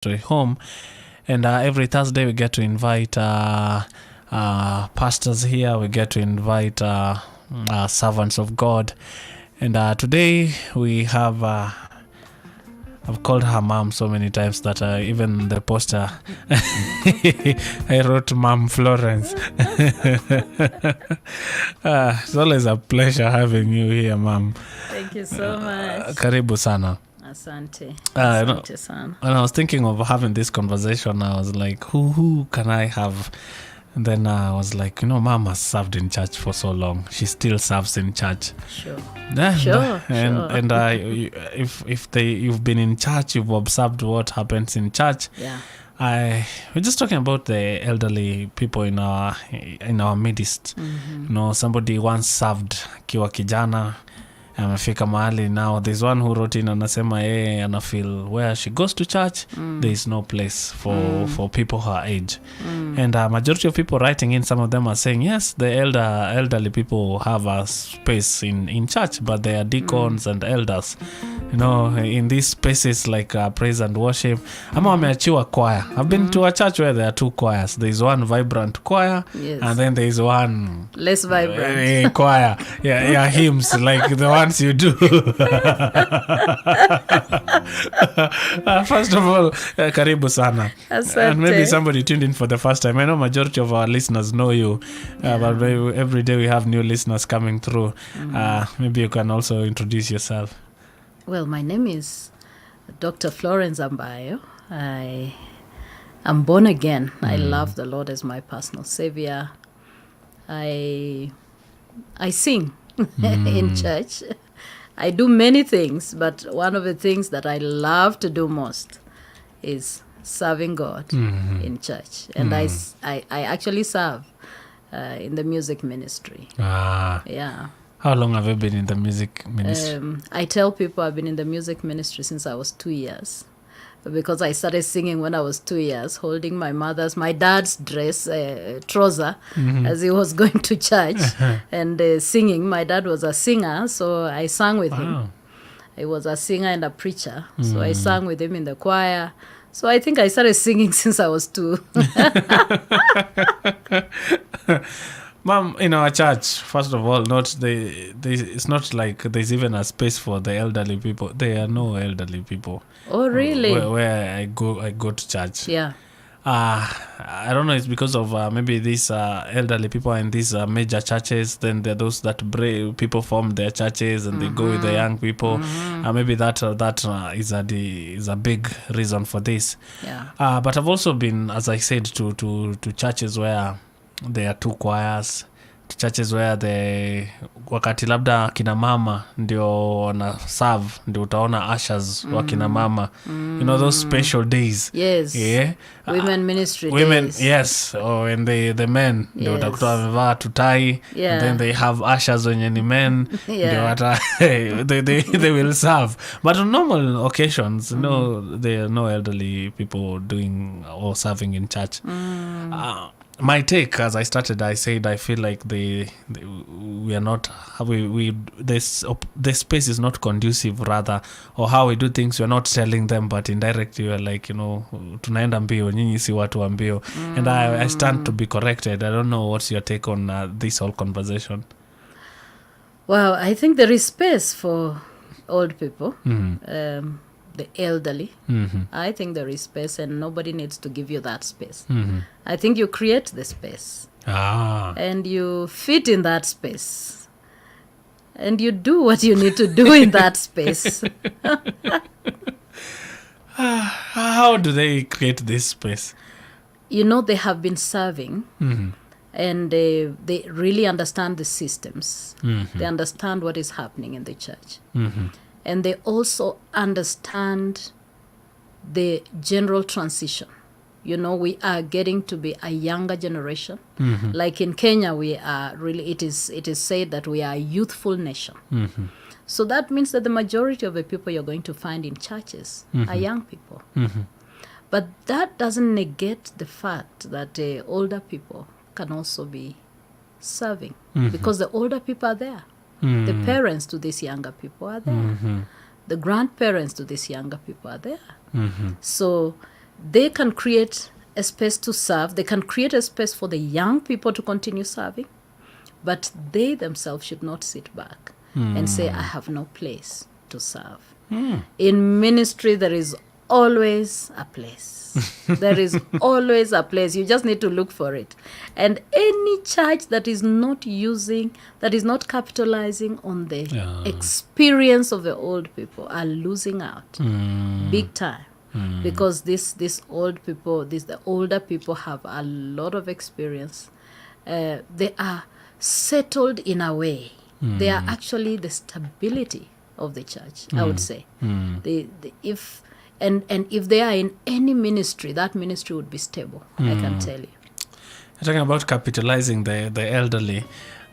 to home. And every Thursday we get to invite pastors here. We get to invite servants of God. And today we have, I've called her mom so many times that even the poster, I wrote Mom Florence. It's always a pleasure having you here, Mom. Thank you so much. Karibu sana. Asante. Asante sana. When I was thinking of having this conversation, I was like, who can I have? And then I was like, Mom has served in church for so long. She still serves in church. Sure. Sure. And If you've been in church, you've observed what happens in church. Yeah. We're just talking about the elderly people in our midst. Mm-hmm. Somebody once served kiwa kijana. Amefika mahali now. There's one who wrote in anasema yeye anafeel where she goes to church, there is no place for people her age. And majority of people writing in, some of them are saying yes, the elderly people have a space in church, but they are deacons and elders, in these spaces like praise and worship. Ama wameachiwa choir. I've been to a church where there are two choirs. There's one vibrant choir, yes, and then there's one less vibrant choir. Yeah, hymns like the ones you do. First of all, karibu sana. Asante. And maybe somebody tuned in for the first time. I know majority of our listeners know you, but every day we have new listeners coming through. Maybe you can also introduce yourself. Well, my name is Dr. Florence Ambayo. I am born again. I love the Lord as my personal savior. I sing in church. I do many things, but one of the things that I love to do most is serving God in church. And I actually serve in the music ministry. Yeah. How long have you been in the music ministry? I tell people I've been in the music ministry since I was 2 years, because I started singing when I was 2 years, holding my dad's dress, trouser, as he was going to church and singing. My dad was a singer, so I sang with him. He was a singer and a preacher, so I sang with him in the choir. So I think I started singing since I was 2. Mom, in our church, first of all, it's not like there's even a space for the elderly people. There are no elderly people. Oh, really? Where I go to church. Yeah. I don't know. It's because of maybe these elderly people are in these major churches. Then there are those that people form their churches and they go with the young people. Maybe that is a big reason for this. Yeah. But I've also been, as I said, to churches where there are two choirs, churches where wakati labda kina mama ndio wana serve, ndio utaona ushers wa kina mama, those special days. Yes. Yeah. Women ministry women days. Yes. And the men ndio utakuta wamevaa tutai. Yeah. And then they have ushers wenye ni men. Yeah. They will serve. But on normal occasions, there are no elderly people doing or serving in church. My take, as I started, I said I feel like we are not, the space is not conducive, rather, or how we do things, we're not telling them, but indirectly we're like, tunaenda mbio, nyinyi si watu wa mbio. And I stand to be corrected. I don't know what's your take on this whole conversation. Well, I think there is space for old people. The elderly. I think there is space, and nobody needs to give you that space. I think you create the space. And you fit in that space. And you do what you need to do in that space. How do they create this space? They have been serving. And they really understand the systems. They understand what is happening in the church. And they also understand the general transition. We are getting to be a younger generation. Like in Kenya, we are really, it is said that we are a youthful nation. So that means that the majority of the people you're going to find in churches are young people. But that doesn't negate the fact that older people can also be serving, because the older people are there. The parents to these younger people are there. The grandparents to these younger people are there. So they can create a space to serve. They can create a space for the young people to continue serving, but they themselves should not sit back and say, I have no place to serve. In ministry, there is always a place. There is always a place. You just need to look for it. And any church that is not capitalizing on the experience of the old people are losing out big time. Because the older people have a lot of experience. They are settled in a way. They are actually the stability of the church, I would say. If they are in any ministry, that ministry would be stable, I can tell you. Talking about capitalizing the elderly,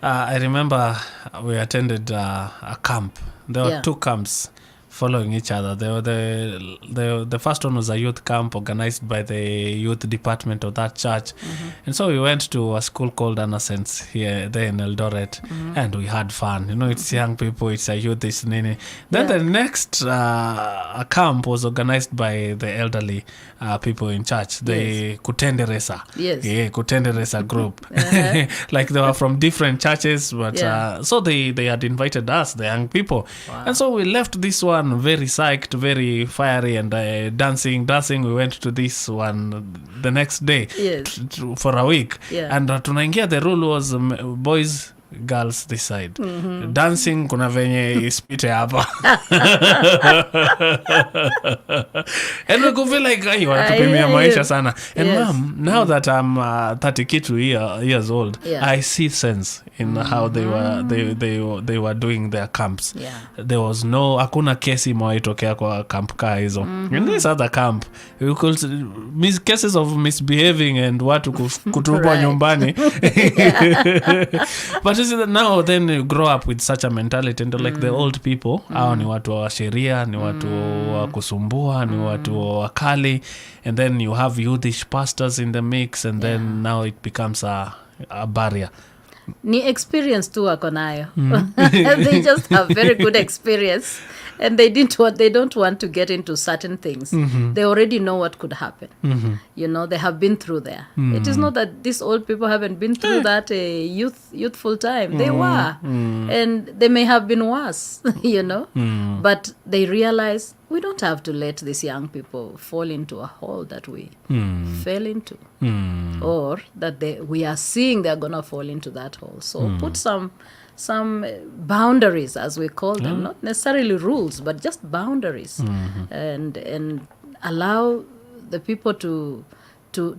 I remember we attended a camp. There were two camps following each other. The first one was a youth camp organized by the youth department of that church. And so we went to a school called Innocence there in Eldoret, and we had fun. It's young people, it's a youth, it's nini. Then the next camp was organized by the elderly people in church, the Kutenderesa. Kutenderesa group. Like they were from different churches, but so they had invited us, the young people. Wow. And so we left this one very psyched, very fiery, and dancing. We went to this one the next day for a week. And tunaingia, the rule was boys, girls this side. Dancing kuna venye ispite hapa. And we could feel like wanatupimia maisha sana. And mom, now that I'm 32 years old, I see sense in how they were doing their camps. There was hakuna kesi imewaitokea kwa camp ka hizo. In this other camp, we could cases of misbehaving and watu kutupwa nyumbani. But you see that now then you grow up with such a mentality, and like the old people, hao ni watu wa sheria, ni watu wa kusumbua, ni watu wakali, and then you have youthish pastors in the mix, and then now it becomes a barrier. Ni experience tu wako nayo. They just have very good experience, and they don't want to get into certain things. They already know what could happen. They have been through there. It is not that these old people haven't been through that youthful time. They were, and they may have been worse, but they realize we don't have to let these young people fall into a hole that we fell into, or that we are seeing they're gonna fall into that hole. So put some boundaries, as we call them, not necessarily rules, but just boundaries, and allow the people to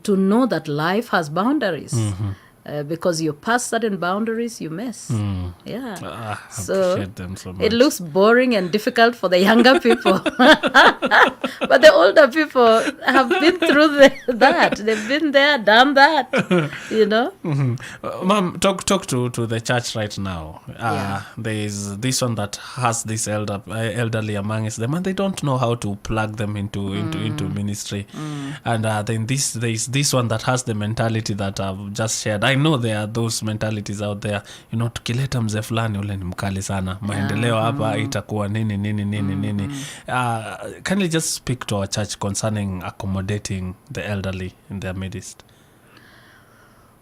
know that life has boundaries. Because you pass certain boundaries, you miss. I appreciate them so much. It looks boring and difficult for the younger people. But the older people have been through that. They've been there, done that, Mom, talk to the church right now. There is this one that has this elderly amongst them, and they don't know how to plug them into ministry. And then there is this one that has the mentality that I've just shared. I know there are those mentalities out there, tukileta mzee fulani ule ni mkali sana, maendeleo hapa itakuwa nini. Can you just speak to our church concerning accommodating the elderly in their midst?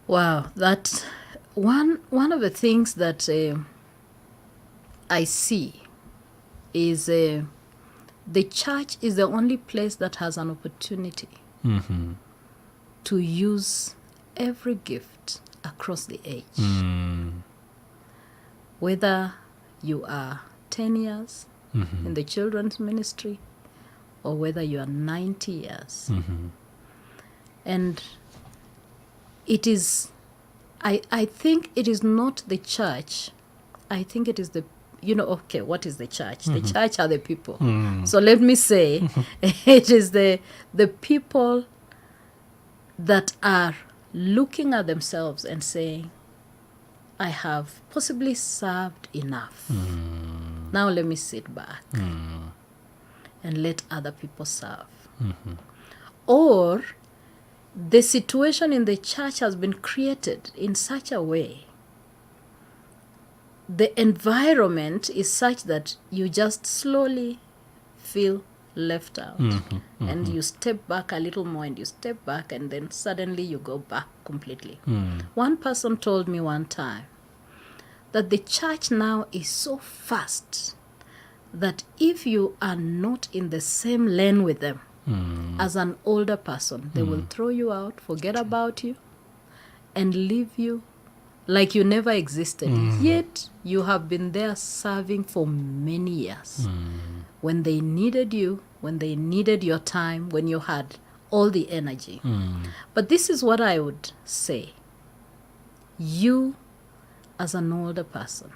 Wow, that one of the things that I see is the church is the only place that has an opportunity to use every gift across the age. Whether you are 10 years in the children's ministry, or whether you are 90 years. And it is, I think it is not the church. I think it is what is the church? The church are the people. So let me say, it is the people that are looking at themselves and saying, I have possibly served enough. Now let me sit back and let other people serve. Or the situation in the church has been created in such a way, the environment is such that you just slowly feel left out. And you step back a little more and you step back and then suddenly you go back completely. One person told me one time that the church now is so fast that if you are not in the same lane with them as an older person, they will throw you out, forget about you, and leave you like you never existed. Yet you have been there serving for many years. When they needed you, when they needed your time, when you had all the energy. But this is what I would say. You, as an older person,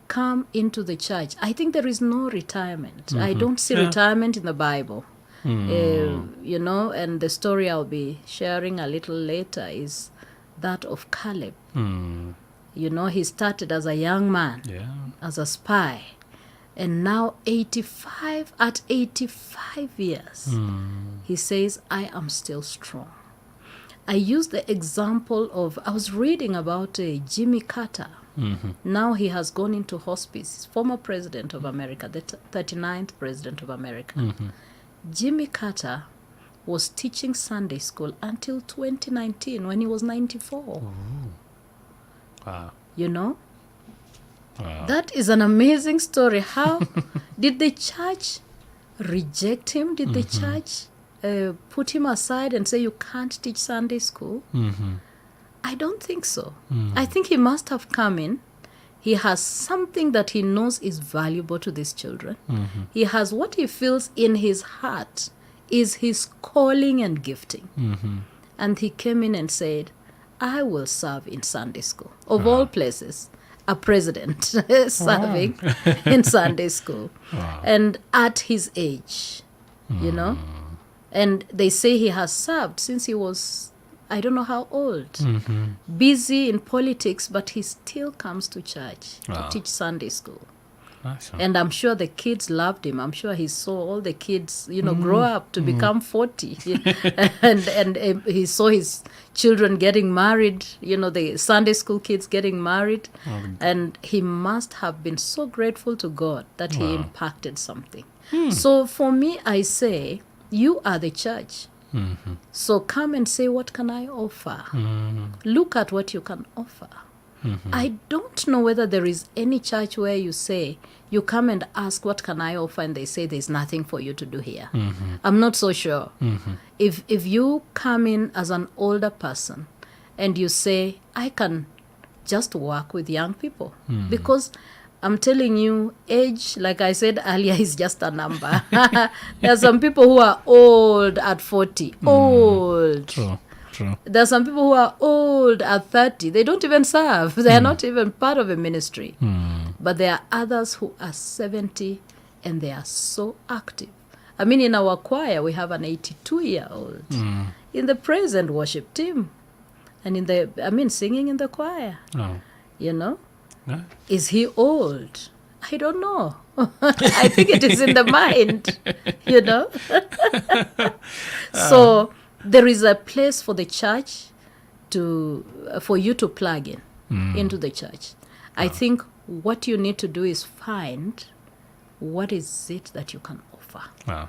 come into the church. I think there is no retirement. I don't see retirement in the Bible. You know, and the story I'll be sharing a little later is that of Caleb. You know, he started as a young man, as a spy, and now at 85 years, he says, I am still strong. I use the example of, I was reading about Jimmy Carter. Now he has gone into hospice. He's former president of America, the 39th president of America. Jimmy Carter was teaching Sunday school until 2019 when he was 94. Wow. You know? Wow. That is an amazing story. How did the church reject him? Did the church put him aside and say, you can't teach Sunday school? I don't think so. I think he must have come in. He has something that he knows is valuable to these children. He has what he feels in his heart is his calling and gifting. And he came in and said, I will serve in Sunday school. Of all places, a president serving in Sunday school. And at his age, you know. And they say he has served since he was, I don't know how old, busy in politics, but he still comes to church to teach Sunday school. Awesome. And I'm sure the kids loved him. I'm sure he saw all the kids, you know, grow up to become 40. and he saw his children getting married, you know, the Sunday school kids getting married. And he must have been so grateful to God that he impacted something. So for me, I say, you are the church. So come and say, what can I offer? Look at what you can offer. I don't know whether there is any church where you say, you come and ask, what can I offer? And they say, there's nothing for you to do here. I'm not so sure. If you come in as an older person and you say, I can just work with young people. Because I'm telling you, age, like I said earlier, is just a number. There are some people who are old at 40. Old. True. There are some people who are old at 30. They don't even serve. They are not even part of a ministry. But there are others who are 70 and they are so active. I mean, in our choir, we have an 82-year-old in the praise and worship team. And singing in the choir. You know? Yeah. Is he old? I don't know. I think it is in the mind, you know? So there is a place for the church for you to plug in into the church. I think what you need to do is find what is it that you can offer. Wow.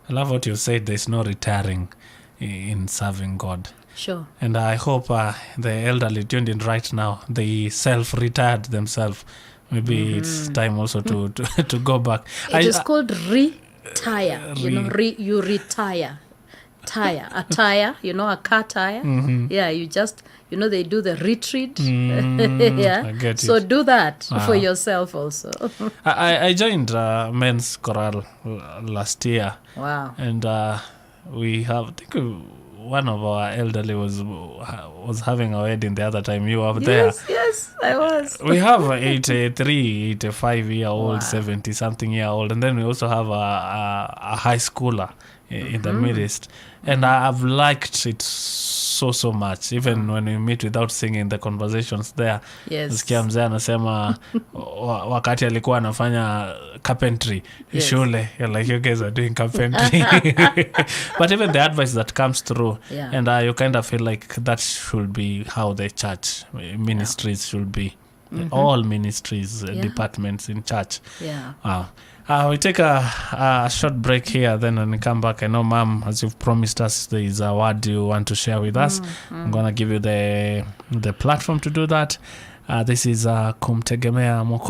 I love what you said. There's no retiring in serving God. Sure. And I hope the elderly tuned in right now, they self-retired themselves. Maybe it's time also to go back. It is called retire. You know, you retire. Tire. A tire, you know, a car tire. Yeah, you just, you know, they do the retreat. Yeah. I get so it. do that for yourself also. I joined men's chorale last year. Wow. And we have, I think one of our elderly was having a wedding the other time. You were there. Yes, I was. We have 83, 85-year-old, 70-something-year-old, and then we also have a high schooler in the midst. And I've liked it so much, even when we meet without singing the conversations there. Yes. Nasikia mzee anasema wakati alikuwa anafanya carpentry shule, you're like, you guys are doing carpentry. But even the advice that comes through, and you kind of feel like that should be how the church ministries should be. All ministries, departments in church. Yeah. We take a short break here, then when we come back, I know, Mom, as you've promised us, there is a word you want to share with us. I'm going to give you the platform to do that. This is Kumtegemea Moko.